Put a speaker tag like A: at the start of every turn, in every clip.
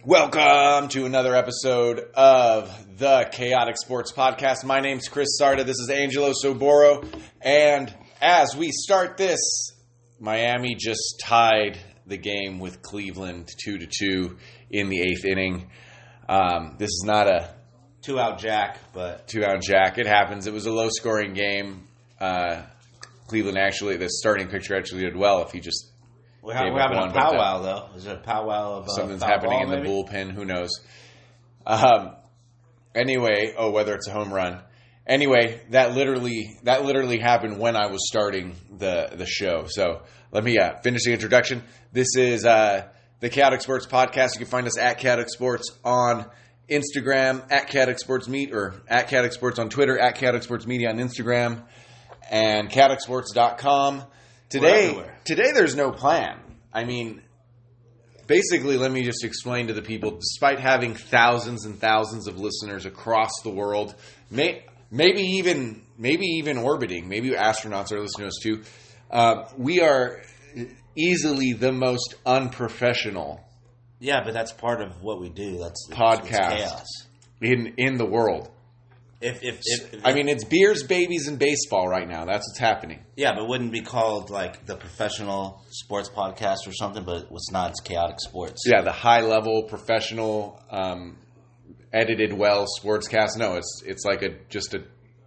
A: Welcome to another episode of the Chaotic Sports Podcast. My name's Chris Sarda. This is Angelo Soboro. And as we start this, Miami just tied the game with Cleveland 2-2 in the 8th inning. This is not a
B: two-out jack, but...
A: Two-out jack. It happens. It was a low-scoring game. Cleveland actually, the starting pitcher actually did well if he just...
B: We're having a powwow, though. Is it a powwow of
A: something's happening in the bullpen? Who knows? Anyway, whether it's a home run. Anyway, that literally happened when I was starting the show. So let me finish the introduction. This is the Chaotic Sports Podcast. You can find us at Chaotic Sports on Instagram, at Chaotic Sports Meet, or at Chaotic Sports on Twitter, at Chaotic Sports Media on Instagram, and chaoticsports.com. Today there's no plan. I mean, basically, let me just explain to the people, despite having thousands and thousands of listeners across the world, maybe even orbiting, maybe astronauts are listening to us too, we are easily the most unprofessional
B: but that's part of what we do. That's
A: podcast
B: chaos
A: in the world. I mean, it's beers, babies, and baseball right now. That's what's happening.
B: Yeah, but it wouldn't be called like the professional sports podcast or something, but it's not. It's Chaotic Sports.
A: Yeah, the high-level, professional, edited well sportscast. No, it's like just a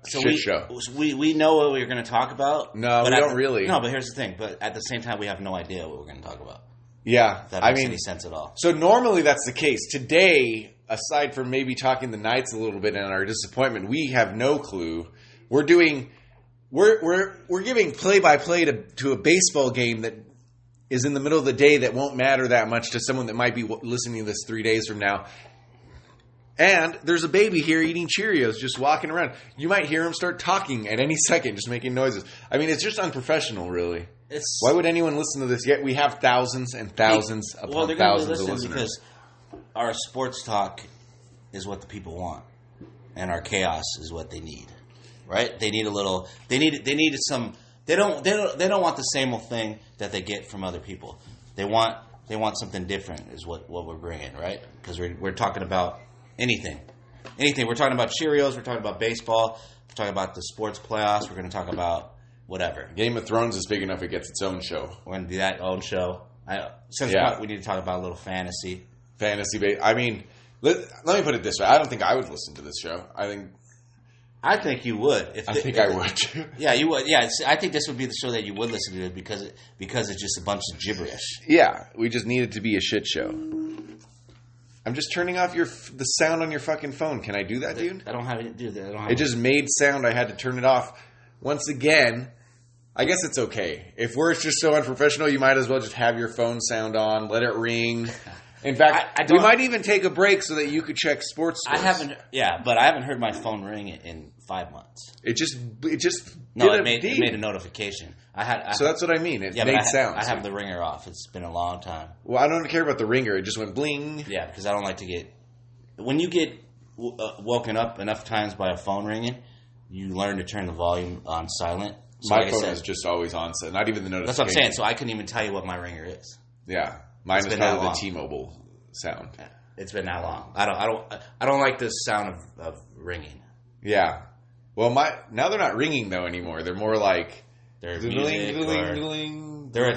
A: shit show.
B: We know what we're going to talk about.
A: No, we don't really.
B: No, but here's the thing. But at the same time, we have no idea what we're going to talk about.
A: Yeah.
B: If that makes any sense at all.
A: So normally that's the case. Today, aside from maybe talking the Knights a little bit and our disappointment, we have no clue. We're giving play-by-play to a baseball game that is in the middle of the day that won't matter that much to someone that might be listening to this 3 days from now. And there's a baby here eating Cheerios, just walking around. You might hear him start talking at any second, just making noises. I mean, it's just unprofessional, really. Why would anyone listen to this? Yet we have thousands and thousands upon thousands of listeners.
B: Because our sports talk is what the people want, and our chaos is what they need. Right? They need a little. They need some. They don't want the same old thing that they get from other people. They want something different. Is what we're bringing, right? Because we're talking about anything. We're talking about Cheerios. We're talking about baseball. We're talking about the sports playoffs. We're going to talk about whatever.
A: Game of Thrones is big enough; it gets its own show.
B: We're going to do that own show. We need to talk about a little fantasy.
A: I mean, let me put it this way: I don't think I would listen to this show.
B: I think you would.
A: I would too.
B: Yeah, you would. Yeah, I think this would be the show that you would listen to because it's just a bunch of gibberish.
A: Yeah, we just need it to be a shit show. I'm just turning off the sound on your fucking phone. Can I do that, dude?
B: I don't have it. Dude,
A: it just made sound. I had to turn it off. Once again, I guess it's okay. If we're just so unprofessional, you might as well just have your phone sound on, let it ring. In fact, we might even take a break so that you could check sports scores.
B: But I haven't heard my phone ring in 5 months.
A: It
B: made a notification.
A: So that's what I mean. It made sound.
B: I have the ringer off. It's been a long time.
A: Well, I don't care about the ringer. It just went bling.
B: Yeah, because I don't like to get... When you get woken up enough times by a phone ringing, you learn to turn the volume on silent.
A: So my phone is just always on, so not even the notification.
B: That's what I'm saying. So I couldn't even tell you what my ringer is.
A: Yeah. Mine is probably the T-Mobile sound.
B: It's been that long. I don't like this sound of ringing.
A: Yeah. Well, now they're not ringing though anymore. They're more like
B: they're a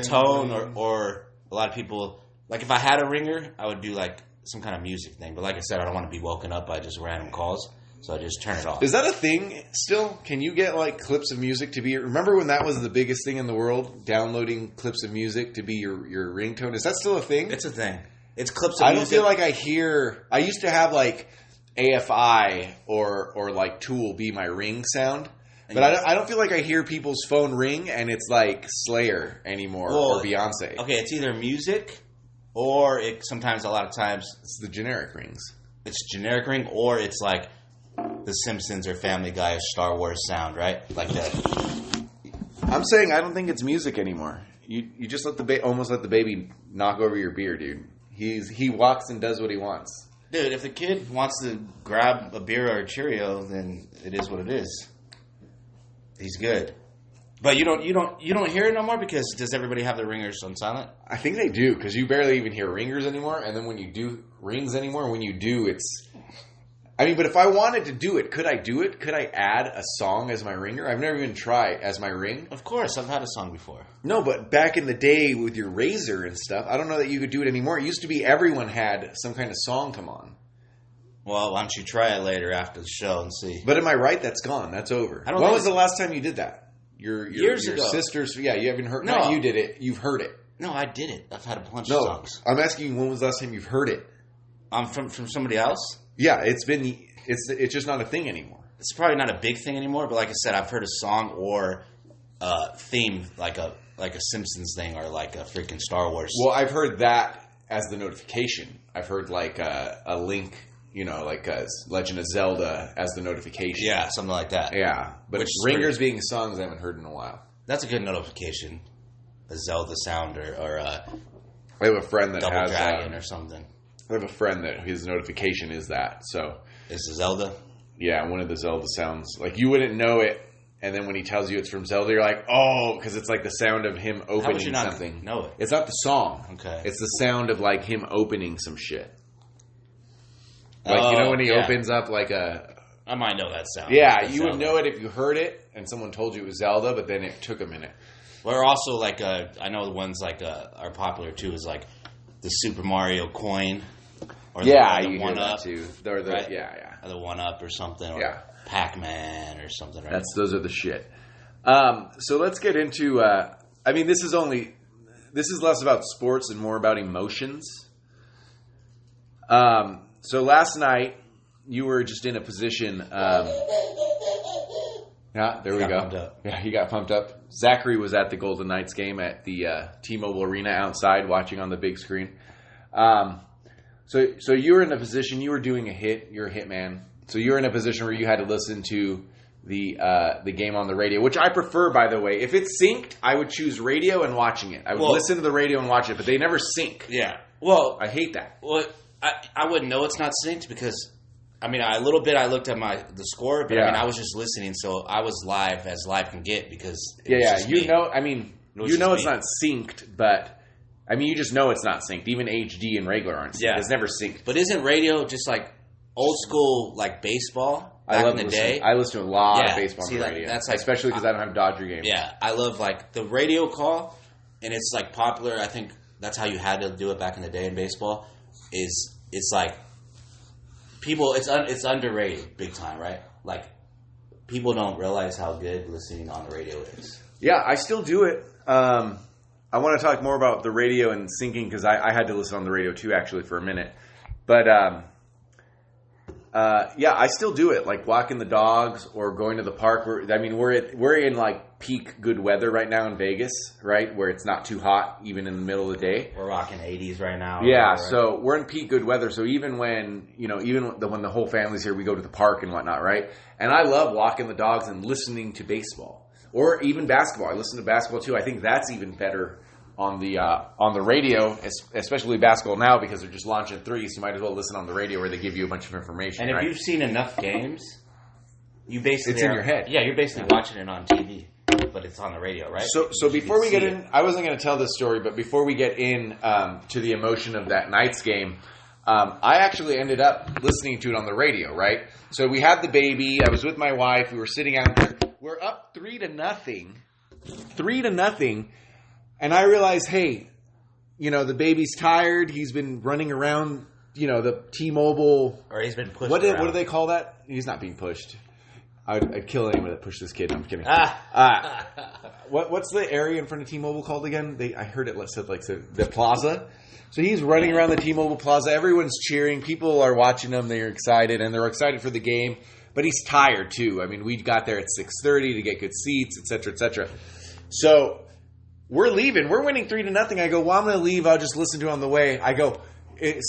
B: tone or a lot of people like if I had a ringer, I would do like some kind of music thing. But like I said, I don't want to be woken up by just random calls. So I just turn it off.
A: Is that a thing still? Can you get like clips of music to be... Remember when that was the biggest thing in the world? Downloading clips of music to be your ringtone? Is that still a thing?
B: It's a thing. It's clips of music. I
A: don't feel like I hear... I used to have like AFI or like Tool be my ring sound. But I don't feel like I hear people's phone ring and it's like Slayer anymore or Beyonce.
B: Okay, it's either music or sometimes a lot of times...
A: It's the generic rings.
B: It's generic ring or it's like... The Simpsons or Family Guy or Star Wars sound, right? Like that.
A: I'm saying I don't think it's music anymore. You just almost let the baby knock over your beer, dude. He walks and does what he wants.
B: Dude, if the kid wants to grab a beer or a Cheerio, then it is what it is. He's good. But you don't hear it no more because does everybody have their ringers on silent?
A: I think they do because you barely even hear ringers anymore, and then when you do rings anymore, when you do, it's. I mean, but if I wanted to do it, could I do it? Could I add a song as my ringer? I've never even tried as my ring.
B: Of course, I've had a song before.
A: No, but back in the day with your razor and stuff, I don't know that you could do it anymore. It used to be everyone had some kind of song come on.
B: Well, why don't you try it later after the show and see?
A: But am I right? That's gone. That's over. When was the last time you did that?
B: Years ago.
A: Sisters, you haven't heard.
B: No,
A: not you did it. You've heard it.
B: No, I did it. I've had a bunch of songs.
A: I'm asking you, when was the last time you've heard it?
B: From somebody else.
A: Yeah, it's just not a thing anymore.
B: It's probably not a big thing anymore. But like I said, I've heard a song or a theme like a Simpsons thing or like a freaking Star Wars.
A: Well, I've heard that as the notification. I've heard like a Link. Like Legend of Zelda as the notification.
B: Yeah, something like that.
A: Yeah. But ringers being songs I haven't heard in a while.
B: That's a good notification. A Zelda sound or
A: I have a friend that
B: Double
A: has
B: Dragon or something.
A: I have a friend that his notification is that. So
B: it's a Zelda?
A: Yeah, one of the Zelda sounds. Like you wouldn't know it, and then when he tells you it's from Zelda, you're like, oh, because it's like the sound of him opening
B: How would you not
A: something.
B: know it?
A: It's not the song.
B: Okay.
A: It's the sound of like him opening some shit. Like, when he opens up like a...
B: I might know that sound.
A: Yeah, you would know it if you heard it and someone told you it was Zelda, but then it took a minute.
B: We're also like, I know the ones like are popular too is like the Super Mario coin. Or
A: you
B: the
A: hear that too.
B: Right?
A: Yeah.
B: Or the 1-Up or something. Or Pac-Man or something, right?
A: Those are the shit. So let's get into... this is less about sports and more about emotions. So last night, you were just in a position... yeah, there we go. Yeah, he got pumped up. Zachary was at the Golden Knights game at the T-Mobile Arena outside watching on the big screen. So you were in a position, you were doing a hit, you're a hit man. So you were in a position where you had to listen to the game on the radio, which I prefer, by the way. If it's synced, I would choose radio and watching it. I would listen to the radio and watch it, but they never sync.
B: Yeah. Well,
A: I hate that.
B: Well, I wouldn't know it's not synced because, I looked at the score, but I was just listening, so I was live as live can get because it's
A: not synced, but you just know it's not synced. Even HD and regular aren't synced. Yeah. It's never synced.
B: But isn't radio just like old school, like baseball back in the day?
A: I listen to a lot of baseball on the radio.
B: That's like,
A: especially because I don't have Dodger games.
B: Yeah, I love like the radio call, and it's like popular. I think that's how you had to do it back in the day in baseball. It's like people, it's underrated big time, right? Like people don't realize how good listening on the radio is.
A: Yeah, I still do it. I want to talk more about the radio and syncing because I had to listen on the radio too, actually, for a minute. But I still do it, like walking the dogs or going to the park. We're in like peak good weather right now in Vegas, right, where it's not too hot even in the middle of the day.
B: We're rocking 80s right now.
A: Yeah, right? So we're in peak good weather. So even when when the whole family's here, we go to the park and whatnot, right? And I love walking the dogs and listening to baseball or even basketball. I listen to basketball too. I think that's even better on the radio, especially basketball now because they're just launching threes. So you might as well listen on the radio where they give you a bunch of information.
B: And if you've seen enough games, you basically
A: it's in your head.
B: Yeah, you're basically watching it on TV, but it's on the radio, right?
A: So before we get in, I wasn't going to tell this story, but before we get in to the emotion of that Knights game, I actually ended up listening to it on the radio, right? So we had the baby. I was with my wife. We were sitting out there. We're up 3-0. 3-0. And I realized, hey, the baby's tired. He's been running around, the T-Mobile.
B: Or he's been pushed
A: What
B: around.
A: do they call that? He's not being pushed. I'd kill anyone that pushed this kid. I'm kidding. What's the area in front of T-Mobile called again? I heard it said the plaza. So he's running around the T-Mobile plaza. Everyone's cheering. People are watching him. They're excited, and they're excited for the game. But he's tired, too. We got there at 6:30 to get good seats, et cetera, et cetera. So we're leaving. We're winning 3-0. I go, well, I'm going to leave. I'll just listen to it on the way. I go,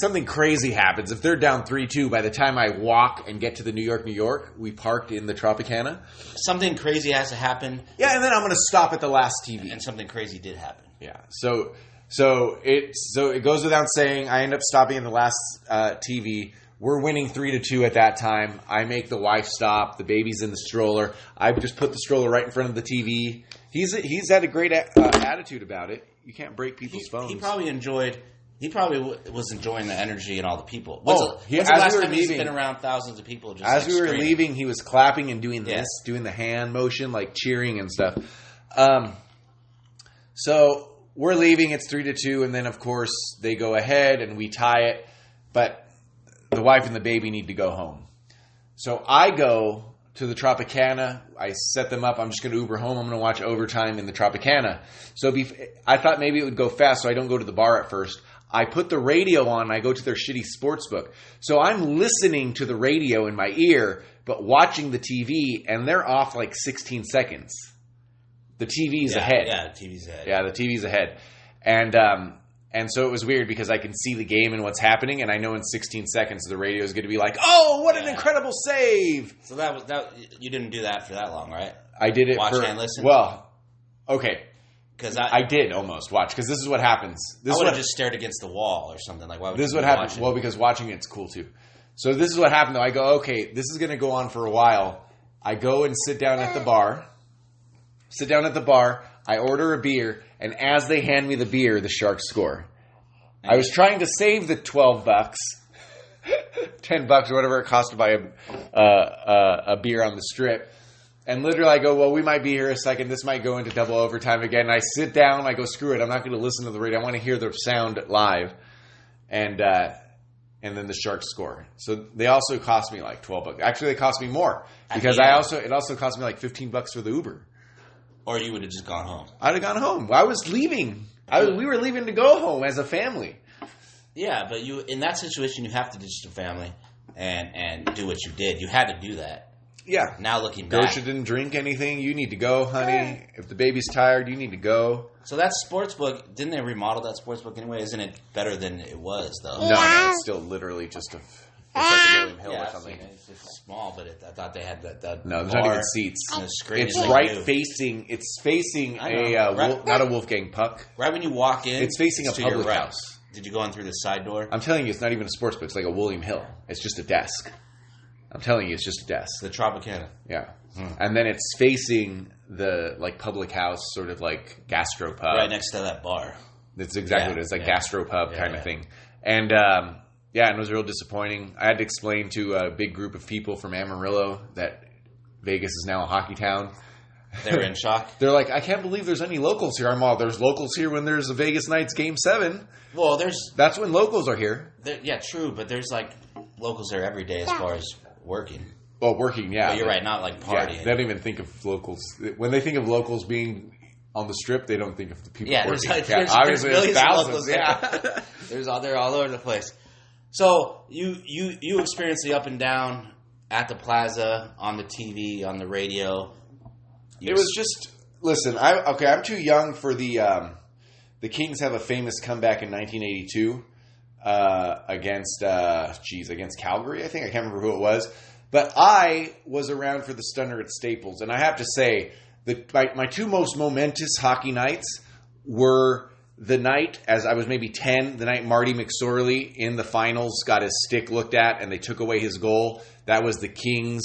A: something crazy happens. If they're down 3-2, by the time I walk and get to the New York, we parked in the Tropicana.
B: Something crazy has to happen.
A: Yeah, and then I'm going to stop at the last TV.
B: And something crazy did happen.
A: Yeah. So it goes without saying, I end up stopping in the last TV. We're winning 3-2 at that time. I make the wife stop. The baby's in the stroller. I just put the stroller right in front of the TV. He's had a great attitude about it. You can't break people's phones.
B: He probably was enjoying the energy and all the people.
A: When's
B: the last time he's been around thousands of people? Just
A: as we were leaving, he was clapping and doing this, doing the hand motion, like cheering and stuff. So we're leaving. It's 3-2, and then of course they go ahead and we tie it. But the wife and the baby need to go home. So I go to the Tropicana. I set them up. I'm just going to Uber home. I'm going to watch overtime in the Tropicana. So I thought maybe it would go fast, so I don't go to the bar at first. I put the radio on, and I go to their shitty sports book. So I'm listening to the radio in my ear, but watching the TV, and they're off like 16 seconds. The TV's ahead.
B: Yeah, the TV's ahead.
A: Yeah, the TV's ahead. And so it was weird because I can see the game and what's happening, and I know in 16 seconds the radio is going to be like, "Oh, what an incredible save!"
B: So that you didn't do that for that long, right?
A: I did it
B: watch and listen.
A: Well, okay,
B: because
A: I did almost watch because this is what happens.
B: I would have just stared against the wall or something like. Why would
A: this is what happens. Well, because watching it's cool too. So this is what happened though. I go, okay, this is going to go on for a while. I go and sit down at the bar. I order a beer, and as they hand me the beer, the Sharks score. I was trying to save the $12, $10 or whatever it cost to buy a beer on the Strip. And literally I go, well, we might be here a second. This might go into double overtime again. And I sit down. I go, screw it. I'm not going to listen to the radio. I want to hear the sound live. And then the Sharks score. So they also cost me like $12. Actually, they cost me more because it also cost me like $15 for the Uber.
B: Or you would have just gone home.
A: I'd have gone home. I was leaving. We were leaving to go home as a family.
B: Yeah, but in that situation, you have to ditch the family and do what you did. You had to do that.
A: Yeah.
B: Now looking back.
A: Gersha didn't drink anything. You need to go, honey. If the baby's tired, you need to go.
B: So that sports book, didn't they remodel that sports book anyway? Isn't it better than it was, though?
A: No, it's still literally just it's like a William Hill or something.
B: It's just small, but I thought they had that
A: no, there's not even seats.
B: And a screen.
A: It's facing not a Wolfgang Puck.
B: Right when you walk in,
A: it's facing a public house.
B: Did you go in through the side door?
A: I'm telling you, it's not even a sports book. It's like a William Hill. It's just a desk. I'm telling you, it's just a desk.
B: The Tropicana.
A: Yeah. And then it's facing the public house, sort of like gastropub.
B: Right next to that bar.
A: That's exactly what it is, like gastropub kind of thing. And and it was real disappointing. I had to explain to a big group of people from Amarillo that Vegas is now a hockey town.
B: They were in shock.
A: They're like, I can't believe there's any locals here. I'm all, there's locals here when there's a Vegas Knights Game 7.
B: Well,
A: that's when locals are here.
B: Yeah, true, but there's locals there every day as far as working.
A: Well, working, yeah.
B: But you're right, not partying.
A: Yeah, they don't even think of locals. When they think of locals being on the Strip, they don't think of the people working.
B: Obviously, there's
A: thousands.
B: They're all over the place. So you experience the up and down at the plaza, on the TV, on the radio.
A: It was just listen. I'm too young for the Kings have a famous comeback in 1982 against Calgary. I think I can't remember who it was, but I was around for the stunner at Staples, and I have to say that my two most momentous hockey nights were the night, as I was maybe 10, the night Marty McSorley in the finals got his stick looked at and they took away his goal. That was the Kings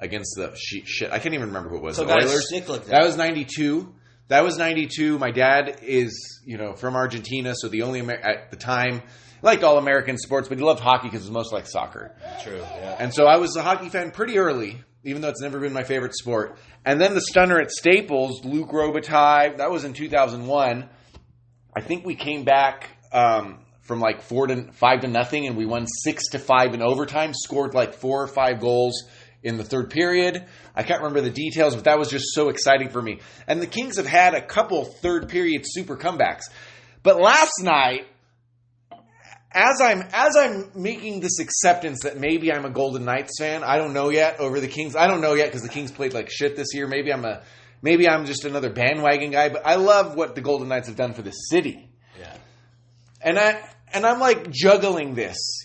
A: against the shit. I can't even remember who it was.
B: So
A: the Oilers. That was 92. My dad is, from Argentina, so the only at the time he liked all American sports, but he loved hockey because it was most like soccer.
B: True. Yeah.
A: And so I was a hockey fan pretty early, even though it's never been my favorite sport. And then the stunner at Staples, Luke Robitaille, that was in 2001. I think we came back from 5-0, and we won 6-5 in overtime. Scored 4 or 5 goals in the third period. I can't remember the details, but that was just so exciting for me. And the Kings have had a couple third period super comebacks. But last night, as I'm making this acceptance that maybe I'm a Golden Knights fan, I don't know yet over the Kings. I don't know yet because the Kings played like shit this year. Maybe I'm just another bandwagon guy, but I love what the Golden Knights have done for the city.
B: Yeah.
A: And I'm juggling this,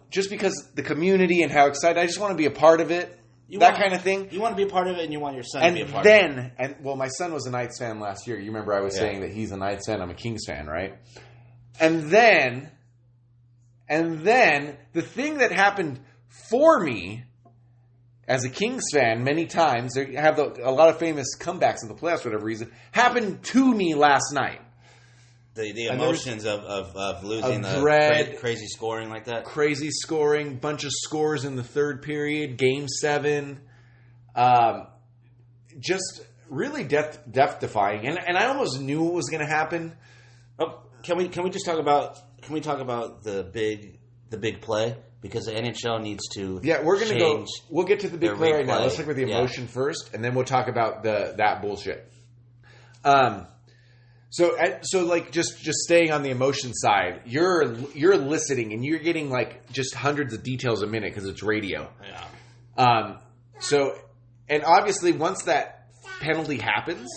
A: just because the community and how excited I just want to be a part of it. Kind of thing.
B: You want to be a part of it and you want your son to be a part of it.
A: My son was a Knights fan last year. You remember I was saying that he's a Knights fan, I'm a Kings fan, right? And then And then the thing that happened for me as a Kings fan many times, they have a lot of famous comebacks in the playoffs for whatever reason, happened to me last night.
B: The emotions of losing,
A: of dread,
B: crazy scoring like that.
A: Crazy scoring, bunch of scores in the third period, Game 7. Just really death-defying. And I almost knew what was going to happen.
B: Oh, can we just talk about the big play? Because the NHL needs to
A: we're going to go. We'll get to the big play right now. Let's talk about the emotion first, and then we'll talk about that bullshit. So like just staying on the emotion side, you're listening and you're getting like just hundreds of details a minute because it's radio.
B: Yeah.
A: So and obviously once that penalty happens,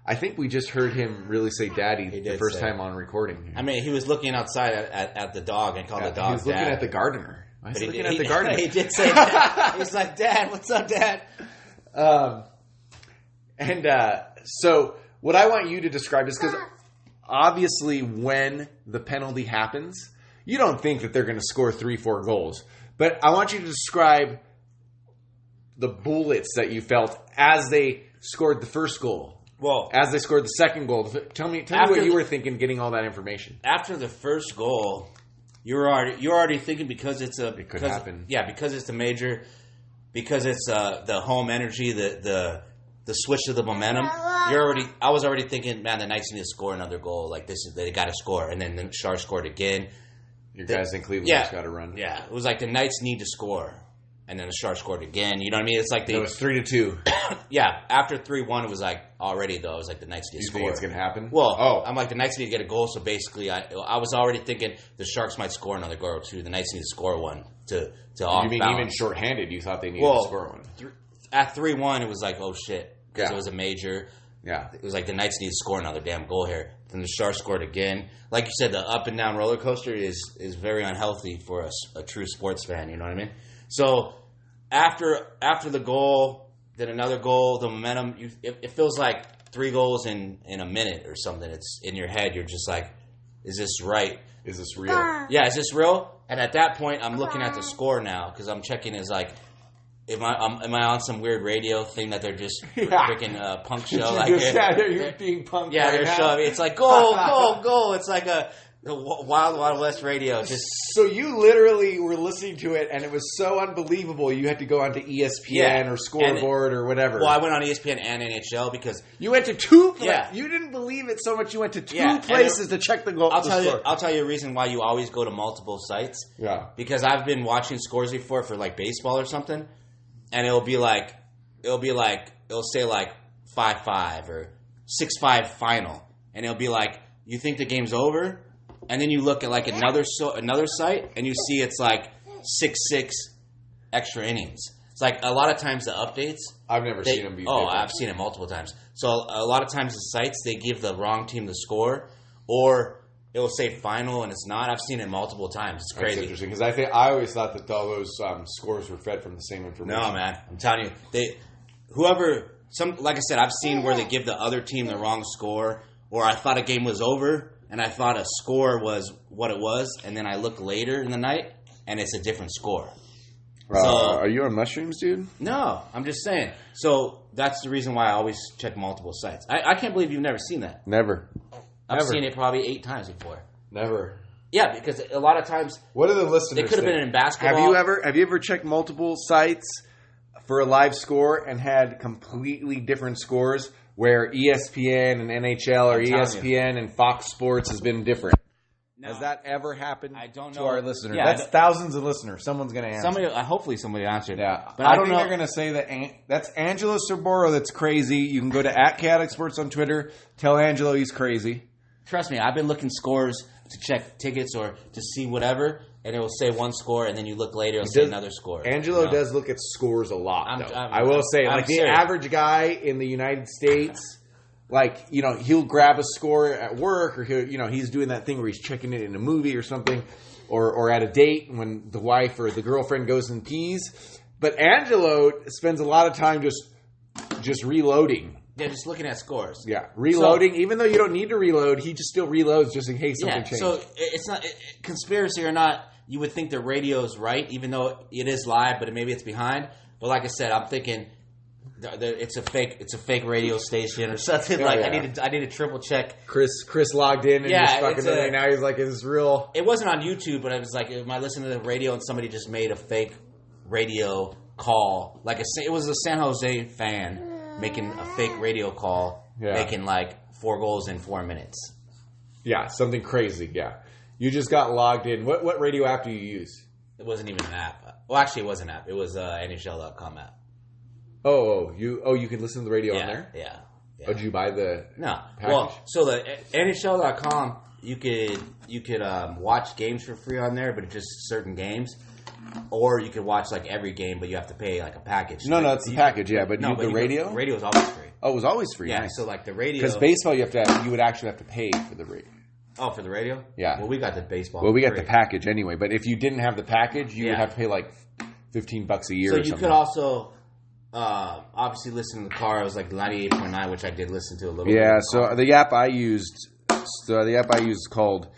A: I think we just heard him really say "daddy" the first time on recording.
B: I mean, he was looking outside at the dog and called the dog.
A: He was looking at the gardener. Why is he looking at the gardener?
B: He did say that. He's like, "Dad, what's up, Dad?"
A: So what I want you to describe is because obviously when the penalty happens, you don't think that they're going to score 3-4 goals. But I want you to describe the bullets that you felt as they scored the first goal.
B: Well,
A: as they scored the second goal. Tell me what you were thinking getting all that information.
B: After the first goal, you're already thinking because it
A: could happen.
B: Yeah, because it's the major, because it's the home energy, the switch to the momentum. I was already thinking, man, the Knights need to score another goal. Like they got to score, and then the Sharks scored again.
A: Your guys in Cleveland just got to run.
B: Yeah, it was like the Knights need to score, and then the Sharks scored again. You know what I mean? It's like
A: it was 3-2.
B: Yeah, after 3-1, it was like already though. It was like the Knights need to score.
A: You think it's gonna happen?
B: Well, I'm like the Knights need to get a goal. So basically, I was already thinking the Sharks might score another goal or two. The Knights need to score one to off.
A: You mean
B: balance.
A: even shorthanded? You thought they needed to score one?
B: At 3-1, it was like, oh shit, because it was a major.
A: Yeah,
B: it was like the Knights need to score another damn goal here. Then the Sharks scored again. Like you said, the up and down roller coaster is very unhealthy for a true sports fan. You know what I mean? So after the goal, then another goal, the momentum. It feels like 3 goals in a minute or something. It's in your head. You're just like, is this right?
A: Is this real?
B: Yeah, is this real? And at that point, I'm looking at the score now because I'm checking. Is like, am I on some weird radio thing that they're just freaking punk show? Like,
A: you're being punked.
B: Yeah, they're showing. It's like goal. It's like the Wild West radio. Just
A: so you literally were listening to it, and it was so unbelievable. You had to go onto ESPN or Scoreboard or whatever.
B: Well, I went on ESPN and NHL because
A: you went to 2 places. Yeah. You didn't believe it so much. You went to 2 places to check the goal.
B: I'll tell you a reason why you always go to multiple sites.
A: Yeah,
B: because I've been watching scores before for like baseball or something. And it'll say like 5-5 or 6-5 final, and it'll be like, you think the game's over, and then you look at like another site, and you see it's like 6-6 extra innings. It's like a lot of times the updates.
A: I've never seen them be.
B: Oh, I've seen it multiple times. So a lot of times the sites, they give the wrong team the score, or it will say final and it's not. I've seen it multiple times. It's crazy.
A: That's interesting because I always thought that all those scores were fed from the same information.
B: No, man. I'm telling you, like I said, I've seen where they give the other team the wrong score, or I thought a game was over and I thought a score was what it was, and then I look later in the night and it's a different score.
A: Are you on mushrooms, dude?
B: No, I'm just saying. So that's the reason why I always check multiple sites. I can't believe you've never seen that.
A: Never.
B: I've seen it probably 8 times before.
A: Never.
B: Yeah, because a lot of times.
A: What are the listeners?
B: They could have been in basketball.
A: Have you ever checked multiple sites for a live score and had completely different scores where ESPN and NHL or ESPN and Fox Sports has been different? No. Has that ever happened to our listeners?
B: Yeah,
A: that's thousands of listeners. Someone's going to answer.
B: Hopefully somebody answered.
A: Yeah. But I don't think they're going to say that. That's Angelo Sorboro that's crazy. You can go to @ChaotixSports on Twitter. Tell Angelo he's crazy.
B: Trust me, I've been looking scores to check tickets or to see whatever, and it will say one score, and then you look later, it'll say another score.
A: Angelo does look at scores a lot, I will say. Like the average guy in the United States, like, he'll grab a score at work, or he's doing that thing where he's checking it in a movie or something, or at a date when the wife or the girlfriend goes and pees. But Angelo spends a lot of time just reloading.
B: They're just looking at scores.
A: Yeah, reloading. Even though you don't need to reload, he just still reloads just in case something changes.
B: So it's not conspiracy or not. You would think the radio is right, even though it is live, but maybe it's behind. But like I said, I'm thinking it's a fake radio station or something. I need to triple check.
A: Chris logged in and just fucking right now. He's like, "Is this real?"
B: It wasn't on YouTube, but I was like, am I listening to the radio and somebody just made a fake radio call? It was a San Jose fan making a fake radio call, making like 4 goals in 4 minutes.
A: Yeah, something crazy. Yeah. You just got logged in. What radio app do you use?
B: It wasn't even an app. Well, actually, it was an app. It was NHL.com app.
A: You could listen to the radio on there?
B: Yeah.
A: Oh, did you buy the package?
B: Well, so the NHL.com, you could watch games for free on there, but it's just certain games. Or you could watch like every game, but you have to pay like a package.
A: No, it's the package, yeah. But the radio?
B: Radio is always free.
A: Oh, it was always free.
B: Yeah,
A: nice.
B: so like the radio.
A: Because baseball, you would actually have to pay for the radio.
B: Oh, for the radio?
A: Yeah.
B: Well, we got the baseball.
A: Well, we got the package anyway. But if you didn't have the package, you would have to pay like $15 a year.
B: So
A: or
B: you
A: something.
B: could also obviously listen in the car. It was like 98.9, which I did listen to a little bit.
A: Yeah. So the app I used is called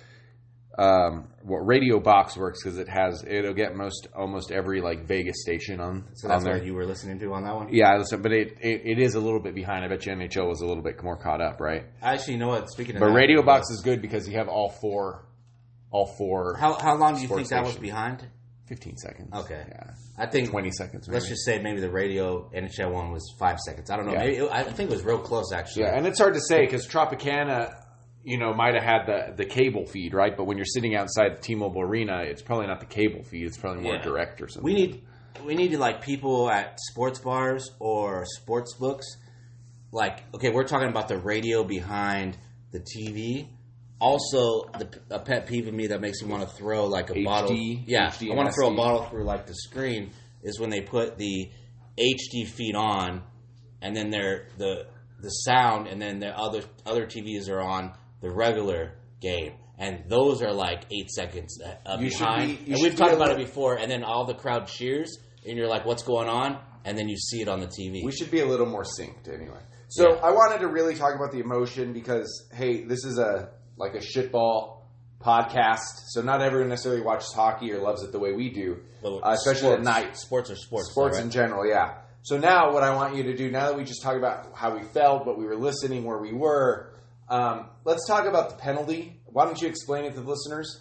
A: Radio Box works because it'll get almost every like Vegas station on.
B: So that's
A: on there.
B: what you were listening to on that one?
A: Yeah, I listened, but it is a little bit behind. I bet you NHL was a little bit more caught up, right?
B: Actually, you know what? Speaking of
A: but
B: that,
A: Radio Box is good because you have all four.
B: How long do you think that was
A: stations.
B: behind?
A: 15 seconds.
B: Okay.
A: Yeah.
B: I think
A: 20 seconds. Maybe.
B: Let's just say maybe the radio NHL one was 5 seconds. I don't know.
A: Yeah.
B: Maybe I think it was real close actually.
A: Yeah, and it's hard to say because Tropicana, might have had the cable feed, right? But when you're sitting outside T-Mobile Arena, it's probably not the cable feed. It's probably more direct or something.
B: We need to like people at sports bars or sports books. Like, okay, we're talking about the radio behind the TV. Also, a pet peeve of me that makes me want to throw like a bottle. Yeah, I want to throw a bottle through like the screen is when they put the HD feed on, and then the sound, and then the other TVs are on the regular game, and those are like 8 seconds behind. And we've talked about it before, and then all the crowd cheers, and you're like, "What's going on?" And then you see it on the TV.
A: We should be a little more synced anyway. So I wanted to really talk about the emotion because, hey, this is a shitball podcast, so not everyone necessarily watches hockey or loves it the way we do, especially at night.
B: Sports are sports.
A: Sports
B: right?
A: in general, yeah. So now what I want you to do, now that we just talked about how we felt, what we were listening, where we were, let's talk about the penalty. Why don't you explain it to the listeners?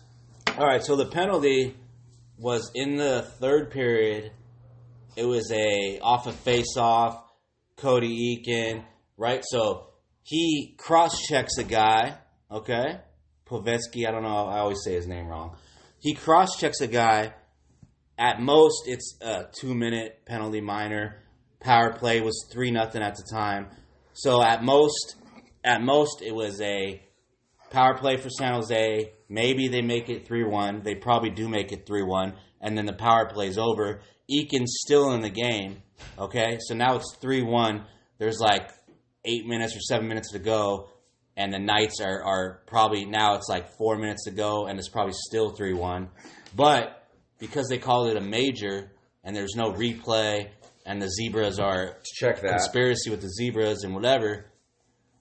B: All right, so the penalty was in the third period. It was off a face-off, Cody Eakin, right? So he cross-checks a guy, okay? Povetsky, I don't know, I always say his name wrong. He cross-checks a guy. At most, it's a 2-minute penalty minor. Power play was 3-0 at the time. So at most, it was a power play for San Jose. Maybe they make it 3-1. They probably do make it 3-1. And then the power play's over. Eakin's still in the game. Okay? So now it's 3-1. There's like 8 minutes or 7 minutes to go. And the Knights are probably, now it's like 4 minutes to go. And it's probably still 3-1. But because they called it a major and there's no replay and the Zebras are
A: check that
B: conspiracy with the Zebras and whatever,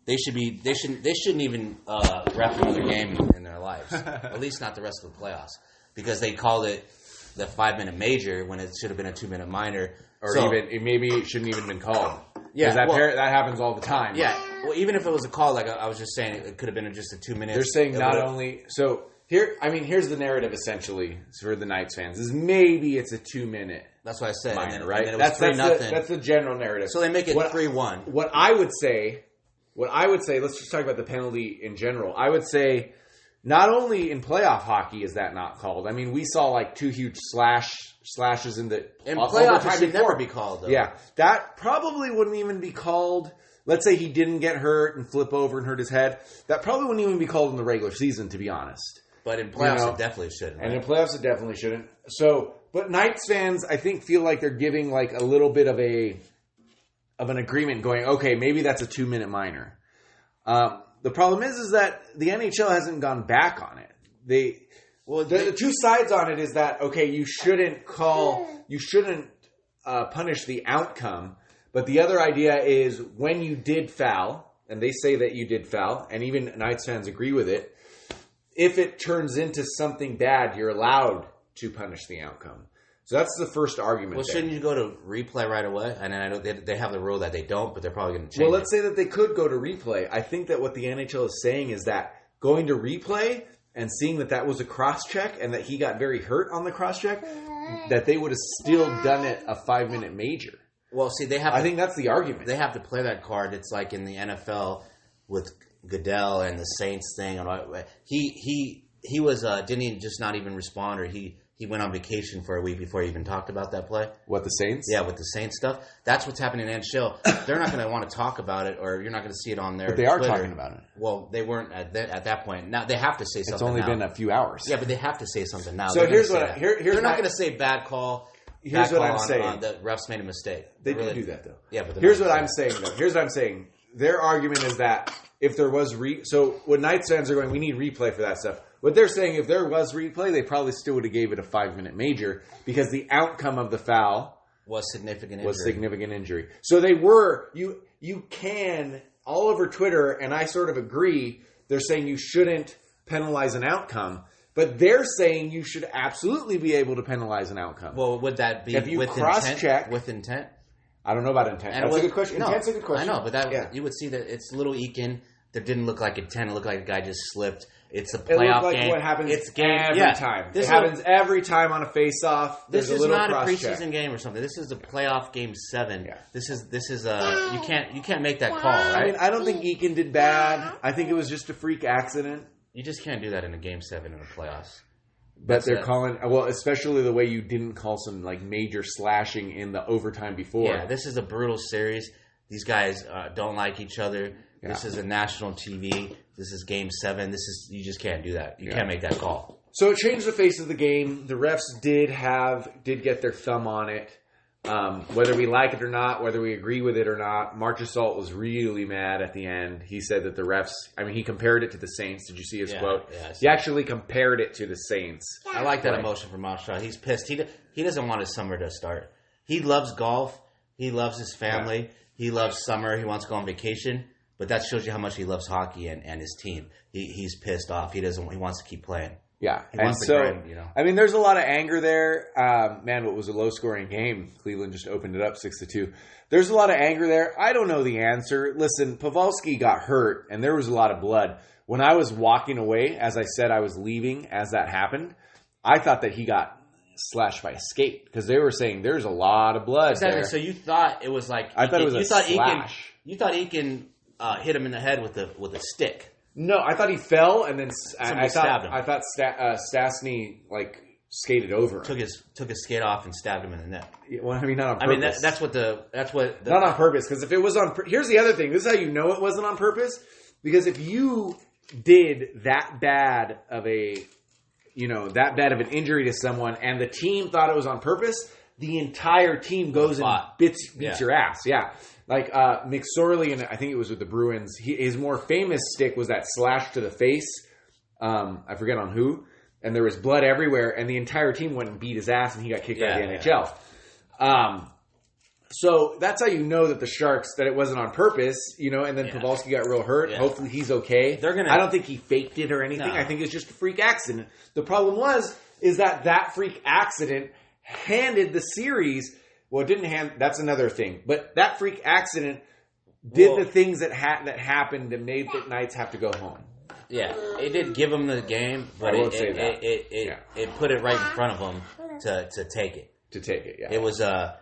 B: they shouldn't even ref another game in their lives. At least not the rest of the playoffs, because they called it the 5-minute major when it should have been a 2-minute minor,
A: or maybe it shouldn't even been called.
B: Yeah,
A: that happens all the time.
B: Yeah, well, even if it was a call, like I was just saying, it could have been just a 2 minutes.
A: They're saying not only so. Here's the narrative essentially for the Knights fans is maybe it's a 2-minute.
B: That's what I said,
A: minor,
B: and then,
A: right?
B: And then it was 3-0.
A: That's the general narrative.
B: So they make it 3-1.
A: What I would say, let's just talk about the penalty in general. I would say not only in playoff hockey is that not called. I mean, we saw like 2 huge slashes in
B: playoff. It should never be called, though.
A: Yeah, that probably wouldn't even be called. Let's say he didn't get hurt and flip over and hurt his head. That probably wouldn't even be called in the regular season, to be honest.
B: But in playoffs, it definitely shouldn't.
A: And in playoffs, it definitely shouldn't. So, but Knights fans, I think, feel like they're giving like a little bit of an agreement, going, okay, maybe that's a 2-minute minor. The problem is that the NHL hasn't gone back on it. The two sides on it is that, okay, you shouldn't punish the outcome, But the other idea is when you did foul, and they say that you did foul, and even Knights fans agree with it, if it turns into something bad, you're allowed to punish the outcome. So that's the first argument.
B: Well, shouldn't you go to replay right away? And I know they have the rule that they don't, but they're probably going to change
A: Well, let's say that they could go to replay. I think that what the NHL is saying is that going to replay and seeing that was a cross-check and that he got very hurt on the cross-check, that they would have still done it a 5-minute major.
B: Well, see,
A: I think that's the argument.
B: They have to play that card. It's like in the NFL with Goodell and the Saints thing. He was didn't he just not even respond, or he went on vacation for a week before he even talked about that play.
A: What, the Saints?
B: Yeah, with the Saints stuff. That's what's happening in NHL. They're not going to want to talk about it, or you're not going to see it on their
A: But they are
B: Twitter.
A: talking about it.
B: Well, they weren't at that point. Now they have to say something.
A: It's only been a few hours.
B: Yeah, but they have to say something now.
A: So here's what
B: they're not going to say bad call.
A: Here's what I'm saying.
B: On the refs made a mistake.
A: They do do that, though.
B: Yeah, but
A: here's what I'm saying, though. Here's what I'm saying. Their argument is that if there was so when Knights fans are going, we need replay for that stuff. What they're saying, if there was replay, they probably still would have gave it a 5-minute major because the outcome of the foul
B: was significant
A: injury. So they were you can all over Twitter, and I sort of agree. They're saying you shouldn't penalize an outcome. But they're saying you should absolutely be able to penalize an outcome.
B: Well, would that be
A: if you
B: with
A: cross-check
B: intent? With intent?
A: I don't know about intent. That's a good question.
B: No,
A: Intent's a good question.
B: I know, but you would see that it's little Eakin. That didn't look like intent. It looked like the guy just slipped. It's a playoff game.
A: It looked like what happens every time. It happens every time on a face-off.
B: This is not a preseason game or something. This is a playoff game 7. Yeah. This is you can't make that call, right?
A: I mean, I don't think Eakin did bad. I think it was just a freak accident.
B: You just can't do that in a game 7 in the playoffs.
A: But they're calling, well, especially the way you didn't call some like major slashing in the overtime before.
B: Yeah, this is a brutal series. These guys don't like each other. Yeah. This is a national TV. This is game 7. You just can't do that. You can't make that call.
A: So it changed the face of the game. The refs did get their thumb on it. Whether we like it or not, whether we agree with it or not, Marchessault was really mad at the end. He said that the refs, he compared it to the Saints. Did you see his quote? Yeah, he actually compared it to the Saints.
B: I like that emotion from Marchessault. He's pissed. He doesn't want his summer to start. He loves golf. He loves his family. Yeah. He loves summer. He wants to go on vacation. But that shows you how much he loves hockey and his team. He's pissed off. He wants to keep playing.
A: Yeah, and so, there's a lot of anger there. What was a low-scoring game. Cleveland just opened it up 6-2. There's a lot of anger there. I don't know the answer. Listen, Pavelski got hurt, and there was a lot of blood. When I was walking away, as I said I was leaving as that happened, I thought that he got slashed by a skate because they were saying there's a lot of blood there.
B: So you thought it was like...
A: I thought it was a slash.
B: You thought Eakin hit him in the head with a stick.
A: No, I thought he fell, and then I
B: stabbed him.
A: I thought Stastny skated over him.
B: Took his skate off and stabbed him in the neck.
A: Well, not on purpose.
B: That's what
A: not on purpose. Because if it was on, here's the other thing. This is how you know it wasn't on purpose. Because if you did that bad of an injury to someone, and the team thought it was on purpose, the entire team goes and beats your ass. Yeah. Like McSorley, and I think it was with the Bruins, his more famous stick was that slash to the face. I forget on who. And there was blood everywhere, and the entire team went and beat his ass, and he got kicked out of the NHL. So that's how you know that the Sharks, that it wasn't on purpose, and then Pavelski got real hurt. Yeah. Hopefully he's okay. I don't think he faked it or anything. No. I think it's just a freak accident. The problem is that freak accident handed the series... Well, it didn't hand. That's another thing. But that freak accident did the things that happened that made the Knights have to go home.
B: Yeah, it did give them the game, but it put it right in front of them to take it.
A: To take it, yeah.
B: It was. So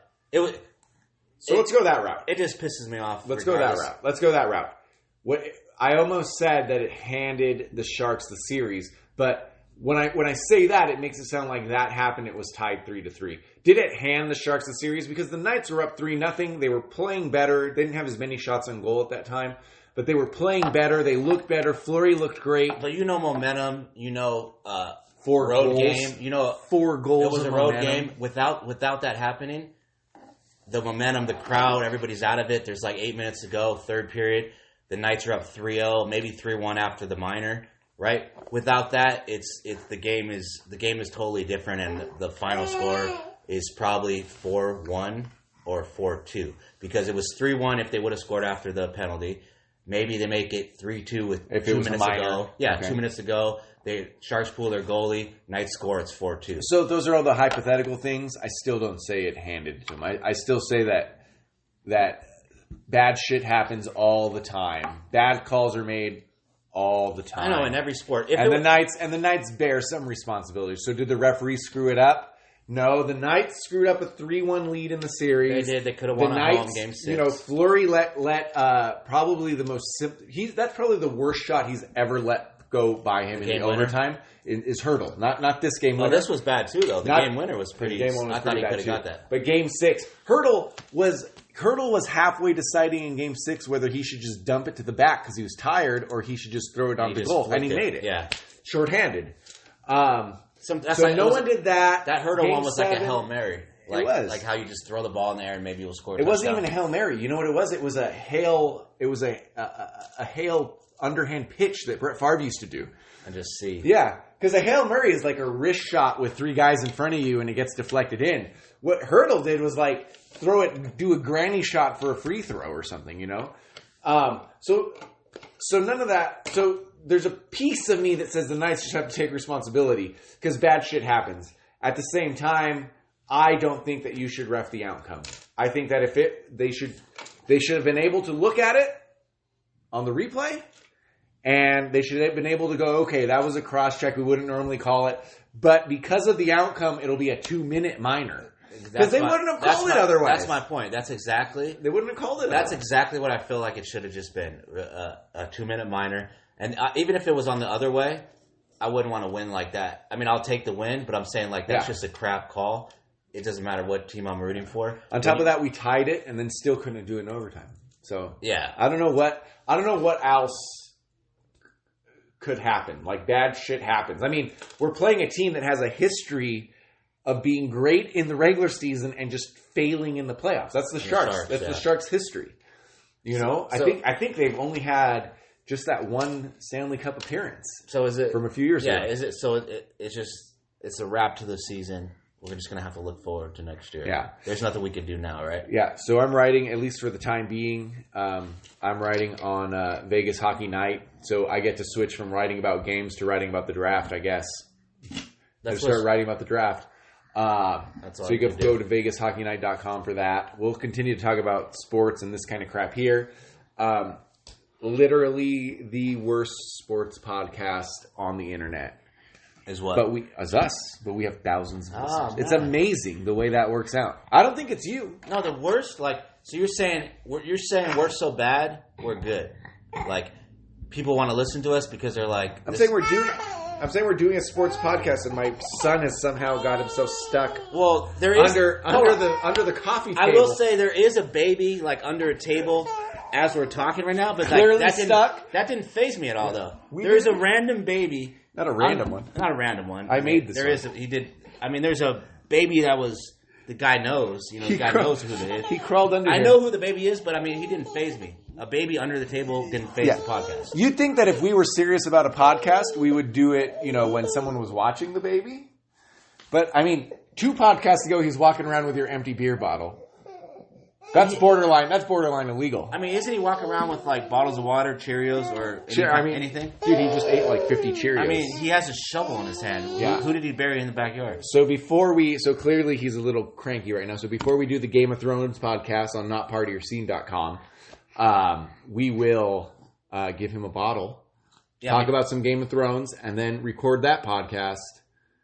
A: let's go that route.
B: It just pisses me off.
A: Let's go that route. What I almost said that it handed the Sharks the series, but. When I say that, it makes it sound like that happened. It was tied 3-3. Did it hand the Sharks the series? Because the Knights were up 3-0. They were playing better. They didn't have as many shots on goal at that time, but they were playing better. They looked better. Fleury looked great.
B: But momentum.
A: 4
B: road
A: goals.
B: Game.
A: 4 goals.
B: It was a road game. Without that happening, the momentum, the crowd, everybody's out of it. There's like 8 minutes to go, third period. The Knights are up 3-0, maybe 3-1 after the minor. Right. Without that, the game is totally different, and the final score is probably 4-1 or 4-2 because it was 3-1 if they would have scored after the penalty. Maybe they make it 3-2 with
A: If
B: 2 minutes to go. Yeah,
A: okay.
B: 2 minutes to go. Sharks pull their goalie. Knights score. It's 4-2.
A: So those are all the hypothetical things. I still don't say it handed to them. I still say that bad shit happens all the time. Bad calls are made all the time.
B: I know in every sport.
A: The Knights bear some responsibility. So did the referee screw it up? No, the Knights screwed up a 3-1 lead in the series.
B: They did. They could have won at home game 6.
A: Fleury let probably the most simple. That's probably the worst shot he's ever let go by him in the overtime. Is Hurdle, not this game winner.
B: Well, this was bad too, though. The game winner was pretty. I thought he could have got that.
A: But game 6, Hurdle was halfway deciding in game 6 whether he should just dump it to the back because he was tired, or he should just throw it on the goal, and he made it.
B: Yeah,
A: shorthanded.
B: So
A: no one did that.
B: That Hurdle
A: game
B: one was
A: 7,
B: like a Hail Mary.
A: It was
B: like how you just throw the ball in there and maybe you'll score.
A: It wasn't even a Hail Mary. You know what it was? It was a Hail. It was a Hail underhand pitch that Brett Favre used to do.
B: And just see.
A: Yeah, because a Hail Mary is like a wrist shot with 3 guys in front of you and it gets deflected in. What Hurdle did was like do a granny shot for a free throw or something, you know? So none of that. So there's a piece of me that says the Knights just have to take responsibility because bad shit happens. At the same time, I don't think that you should ref the outcome. I think that they should have been able to look at it on the replay, and they should have been able to go, okay, that was a cross check. We wouldn't normally call it, but because of the outcome, it'll be a 2-minute minor. Because they wouldn't have called it otherwise.
B: That's my point. They
A: wouldn't have called it.
B: That's exactly what I feel like it should have just been, a 2-minute minor. And even if it was on the other way, I wouldn't want to win like that. I mean, I'll take the win, but I'm saying like that's just a crap call. It doesn't matter what team I'm rooting for.
A: On top of that, we tied it and then still couldn't do it in overtime. So
B: yeah,
A: I don't know what else could happen. Like bad shit happens. I mean, we're playing a team that has a history of being great in the regular season and just failing in the playoffs. That's the Sharks. That's the Sharks' history. You know, I think they've only had just that one Stanley Cup appearance.
B: So is it
A: from a few years ago?
B: Yeah, is it? So it's a wrap to the season. We're just going to have to look forward to next year.
A: Yeah.
B: There's nothing we can do now, right?
A: Yeah. So I'm writing, at least for the time being, I'm writing on Vegas Hockey Night. So I get to switch from writing about games to writing about the draft, I guess. Start writing about the draft. So you go to VegasHockeyNight.com for that. We'll continue to talk about sports and this kind of crap here. Literally the worst sports podcast on the internet.
B: Is what?
A: But we have thousands of listeners. It's amazing the way that works out. I don't think it's you.
B: No, the worst. Like, so you're saying we're so bad, we're good. Like, people want to listen to us because they're like.
A: I'm saying we're doing a sports podcast, and my son has somehow got himself stuck.
B: Well, there is
A: under the coffee table.
B: I will say there is a baby like under a table as we're talking right now, but
A: clearly
B: like,
A: stuck.
B: That didn't faze me at all, though. There is a random baby.
A: Not a random one.
B: Not a random one.
A: I made this.
B: There's a baby that was. The guy knows. You know, the guy knows who it is.
A: He crawled under.
B: I know who the baby is, but I mean, he didn't faze me. A baby under the table didn't faze the podcast.
A: You'd think that if we were serious about a podcast, we would do it, you know, when someone was watching the baby. But I mean, 2 podcasts ago, he's walking around with your empty beer bottle. That's borderline illegal.
B: I mean, isn't he walking around with like bottles of water, Cheerios, or anything?
A: Dude, he just ate like 50 Cheerios.
B: I mean, he has a shovel in his hand.
A: Yeah.
B: Who did he bury in the backyard?
A: So clearly he's a little cranky right now. So before we do the Game of Thrones podcast on notpartofyourscene.com, we will give him a bottle, talk about some Game of Thrones, and then record that podcast.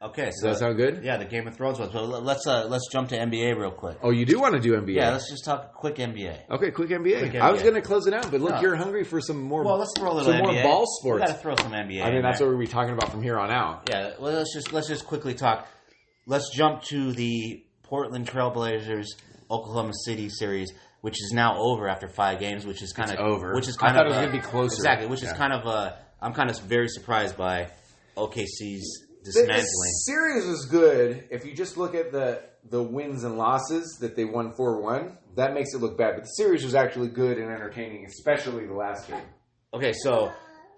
B: Okay,
A: so does that sound good?
B: Yeah, the Game of Thrones one. So let's jump to NBA real quick.
A: Oh, you do want to do NBA?
B: Yeah, let's just talk quick NBA.
A: Okay, quick NBA. I was going to close it out, but look, you're hungry for some more.
B: Well, let's throw a little NBA.
A: More ball sports.
B: We got to throw some NBA.
A: I mean, that's what we're going to be talking about from here on out.
B: Yeah. Well, let's just quickly talk. Let's jump to the Portland Trailblazers Oklahoma City series, which is now over after 5 games, which is kind of
A: over.
B: Which is kind
A: I thought it was going to be closer.
B: Exactly. Which is kind of I'm kind of very surprised by OKC's dismantling.
A: The series was good. If you just look at the wins and losses that they won 4-1, that makes it look bad. But the series was actually good and entertaining, especially the last game.
B: Okay, so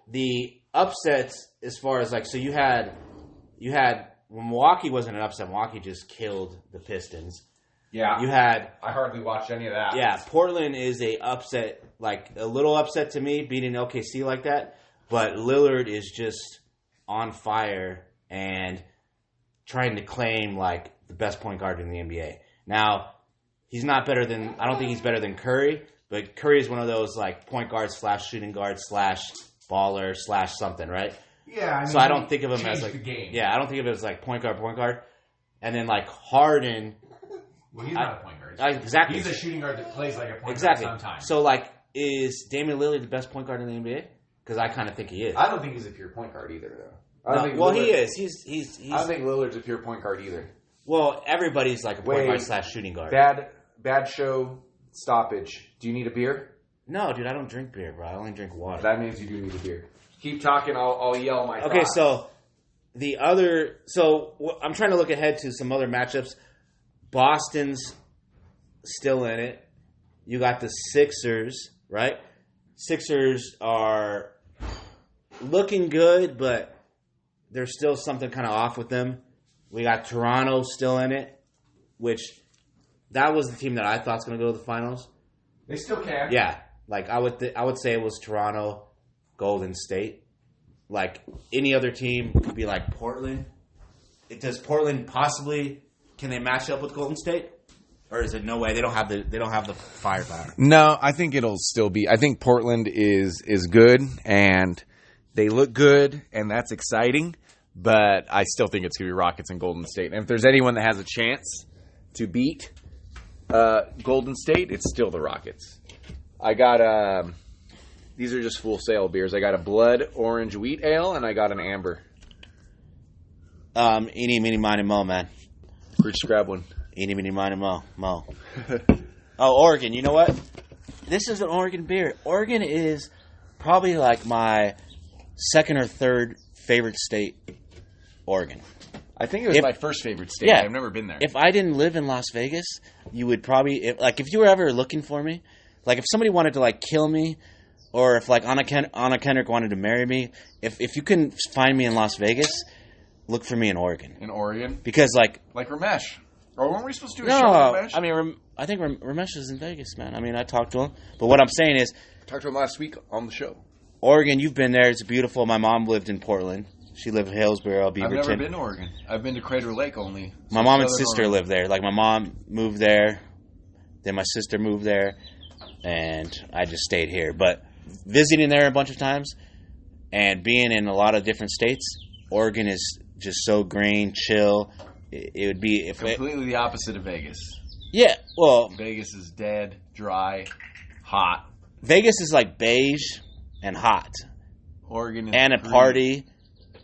B: the upsets as far as like, so you had when Milwaukee wasn't an upset. Milwaukee just killed the Pistons.
A: Yeah.
B: You had...
A: I hardly watched any of that.
B: Yeah, Portland is a upset, like a little upset to me, beating OKC like that. But Lillard is just on fire and trying to claim like the best point guard in the NBA. Now, he's not better than... I don't think he's better than Curry, but Curry is one of those like point guard / shooting guard / baller / something, right?
A: Yeah,
B: so I don't think of him as like...
A: the game.
B: Yeah, I don't think of him as like point guard. And then like Harden...
A: Well, he's not a point guard.
B: Exactly.
A: He's a shooting guard that plays like a point
B: guard
A: sometimes.
B: So, like, is Damian Lillard the best point guard in the NBA? Because I kind of think he is.
A: I don't think he's a pure point guard either, though.
B: He is. He's
A: I don't think Lillard's a pure point guard either.
B: Well, everybody's like a point guard / shooting guard.
A: Bad show stoppage. Do you need a beer?
B: No, dude, I don't drink beer, bro. I only drink water.
A: That means you do need a beer. Keep talking. I'll yell my
B: Okay,
A: thoughts.
B: so I'm trying to look ahead to some other matchups. Boston's still in it. You got the Sixers, right? Sixers are looking good, but there's still something kind of off with them. We got Toronto still in it, which that was the team that I thought was going to go to the finals.
A: They still can.
B: Yeah, like I would say it was Toronto, Golden State. Like any other team could be like Portland. Does Portland possibly? Can they match up with Golden State? Or is it no way? They don't have the firepower.
A: No, I think it'll still be. I think Portland is good and they look good and that's exciting. But I still think it's going to be Rockets and Golden State. And if there's anyone that has a chance to beat Golden State, it's still the Rockets. I got these are just Full Sail beers. I got a blood orange wheat ale and I got an amber.
B: Eeny, meeny, miny, mo, man.
A: Just grab one.
B: Eeny, meeny, miny, mo. Oh, Oregon. You know what? This is an Oregon beer. Oregon is probably like my second or third favorite state. Oregon.
A: I think it was my first favorite state.
B: Yeah,
A: I've never been there.
B: If I didn't live in Las Vegas, you would probably... If you were ever looking for me, like if somebody wanted to like kill me, or if like Anna Kendrick wanted to marry me, if you couldn't find me in Las Vegas, look for me in Oregon.
A: In Oregon?
B: Because like
A: Ramesh. Or weren't we supposed to do a show with Ramesh?
B: I mean, I think Ramesh is in Vegas, man. I mean, I talked to him. But what I'm saying is...
A: Talked to him last week on the show.
B: Oregon, you've been there. It's beautiful. My mom lived in Portland. She lived in Hillsborough, Beaverton.
A: I've never been to Oregon. I've been to Crater Lake only.
B: My mom and sister lived there. Like, my mom moved there. Then my sister moved there. And I just stayed here. But visiting there a bunch of times and being in a lot of different states, Oregon is just so green, chill. It would be...
A: completely the opposite of Vegas.
B: Yeah, well...
A: Vegas is dead, dry, hot.
B: Vegas is like beige and hot.
A: Oregon is
B: and a
A: green.
B: Party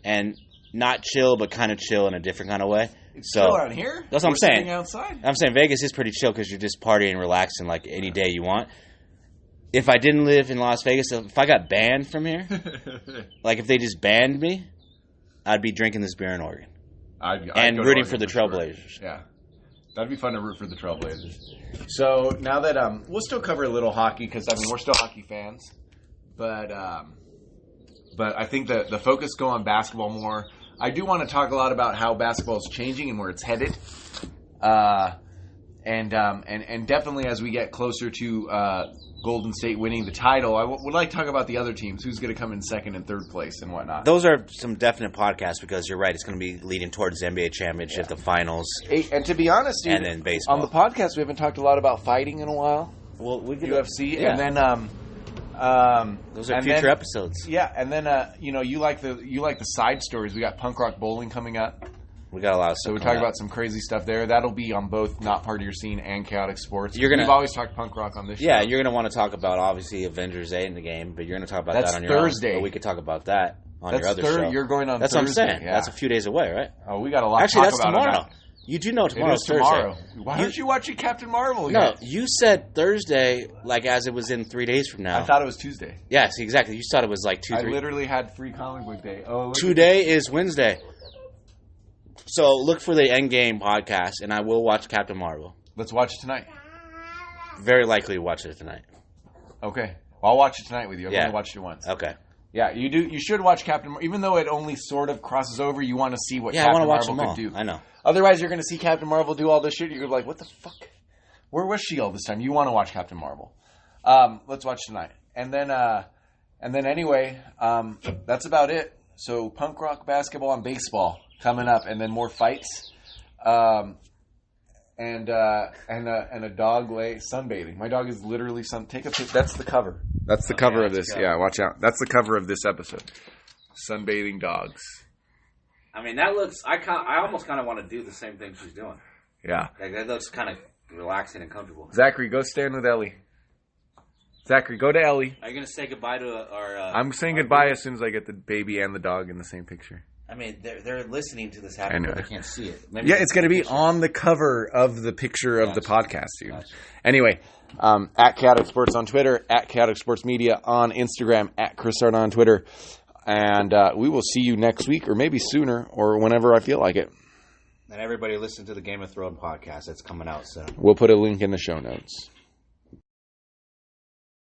B: and not chill, but kind of chill in a different kind of way.
A: It's chill out here?
B: That's what I'm saying.
A: Sitting outside?
B: I'm saying Vegas is pretty chill because you're just partying and relaxing like any day you want. If I didn't live in Las Vegas, if I got banned from here, like if they just banned me, I'd be drinking this beer in Oregon.
A: I'd
B: rooting for the Trailblazers.
A: Sure. Yeah. That'd be fun to root for the Trailblazers. So now that we'll still cover a little hockey because I mean we're still hockey fans, but I think that the focus go on basketball more. I do want to talk a lot about how basketball is changing and where it's headed, and definitely as we get closer to Golden State winning the title, I would like to talk about the other teams. Who's going to come in second and third place and whatnot.
B: Those are some definite podcasts because you're right. It's going to be leading towards the NBA championship, the finals.
A: And to be honest, dude,
B: and then baseball.
A: On the podcast, we haven't talked a lot about fighting in a while.
B: Well, we could
A: UFC,
B: yeah.
A: and then
B: those are future episodes.
A: Yeah, and then you like the side stories. We got Punk Rock Bowling coming up.
B: We got a lot of stuff.
A: So we talk about some crazy stuff there. That'll be on both Not Part of Your Scene and Chaotic Sports.
B: We've
A: always talked punk rock on this show.
B: Yeah, you're going to want to talk about, obviously, Avengers 8 in the game, but you're going to talk about that on your
A: Thursday.
B: own. But we could talk about that on your other show.
A: You're going on
B: That's
A: Thursday.
B: what I'm saying. Yeah. That's a few days away, right?
A: Oh, we got a lot
B: Actually,
A: to talk about.
B: Actually, that's tomorrow. You do know tomorrow's
A: tomorrow.
B: Thursday.
A: Why aren't you watching Captain Marvel yet?
B: No, you said Thursday like as it was in 3 days from now.
A: I thought it was Tuesday.
B: Yes, exactly. You thought it was like 2, 3.
A: I literally had free comic book day. Oh,
B: today is Wednesday. So look for the Endgame podcast, and I will watch Captain Marvel.
A: Let's watch it tonight.
B: Very likely to watch it tonight.
A: Okay. Well, I'll watch it tonight with you. I've
B: Yeah.
A: only watched it once.
B: Okay.
A: Yeah, you do. You should watch Captain Marvel. Even though it only sort of crosses over, you want to see what
B: Yeah, I
A: Captain
B: want to watch
A: Marvel
B: them all.
A: could do.
B: I know.
A: Otherwise, you're going to see Captain Marvel do all this shit. You're like, what the fuck? Where was she all this time? You want to watch Captain Marvel? Let's watch tonight. And then anyway, that's about it. So punk rock, basketball, and baseball coming up, and then more fights. And a dog sunbathing. My dog is literally take a picture. That's the cover. That's the cover of this. Yeah, watch out. That's the cover of this episode. Sunbathing dogs.
C: I mean, that looks. I almost kind of want to do the same thing she's doing.
A: Yeah,
C: like, that looks kind of relaxing and comfortable.
A: Zachary, go stand with Ellie. Zachary, go to Ellie.
C: Are you gonna say goodbye to our?
A: I'm saying goodbye as soon as I get the baby and the dog in the same picture.
B: I mean, they're listening to this happen, but they can't see it.
A: Maybe it's going to be on the cover of the picture of the podcast, dude. Gotcha. Anyway, at Chaotic Sports on Twitter, at Chaotic Sports Media on Instagram, at Chris Arda on Twitter. And we will see you next week, or maybe sooner, or whenever I feel like it.
B: And everybody listen to the Game of Thrones podcast. That's coming out soon.
A: We'll put a link in the show notes.